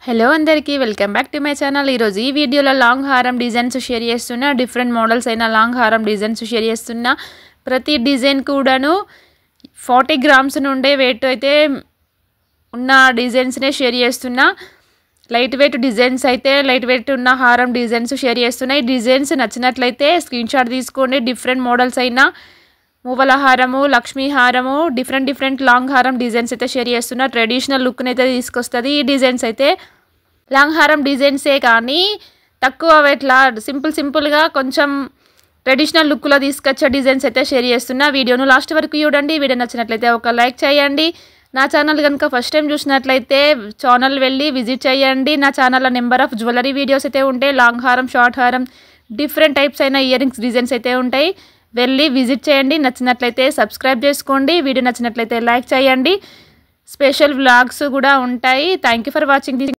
Hello అందరికీ welcome back to my channel. ఈరోజు ఈ వీడియోలో లాంగ్ హారం డిజైన్స్ షేర్ చేస్తున్నా. డిఫరెంట్ మోడల్స్ అయిన లాంగ్ హారం డిజైన్స్ షేర్ చేస్తున్నా. ప్రతి డిజైన్ కూడాను 40 గ్రామ్స్ నుండే వెయిట్ అయితే ఉన్న డిజైన్స్నే షేర్ చేస్తున్నా. లైట్ వెయిట్ డిజైన్స్ అయితే లైట్ వెయిట్ ఉన్న హారం డిజైన్స్ షేర్ చేస్తున్నా. ఈ డిజైన్స్ నచ్చినట్లయితే స్క్రీన్ షాట్ తీసుకోండి. డిఫరెంట్ మోడల్స్ అయినా మువ్వల హారము, లక్ష్మీ హారము, డిఫరెంట్ లాంగ్ హారం డిజైన్స్ అయితే షేర్ చేస్తున్నా. ట్రెడిషనల్ లుక్ని అయితే తీసుకొస్తుంది. ఈ డిజైన్స్ అయితే లాంగ్ హారం డిజైన్సే కానీ తక్కువ వెయిట్లా సింపుల్గా కొంచెం ట్రెడిషనల్ లుక్లో తీసుకొచ్చే డిజైన్స్ అయితే షేర్ చేస్తున్నా. వీడియోను లాస్ట్ వరకు చూడండి. వీడియో నచ్చినట్లయితే ఒక లైక్ చేయండి. నా ఛానల్ కనుక ఫస్ట్ టైం చూసినట్లయితే ఛానల్ వెళ్ళి విజిట్ చేయండి. నా ఛానల్లో నెంబర్ ఆఫ్ జ్యువెలరీ వీడియోస్ అయితే ఉంటాయి. లాంగ్ హారం, షార్ట్ హారం, డిఫరెంట్ టైప్స్ అయిన ఇయర్ రింగ్స్ డిజైన్స్ అయితే ఉంటాయి. వెళ్ళి విజిట్ చేయండి. నచ్చినట్లయితే సబ్స్క్రైబ్ చేసుకోండి. వీడియో నచ్చినట్లయితే లైక్ చేయండి. స్పెషల్ వ్లాగ్స్ కూడా ఉంటాయి. Thank you for watching this.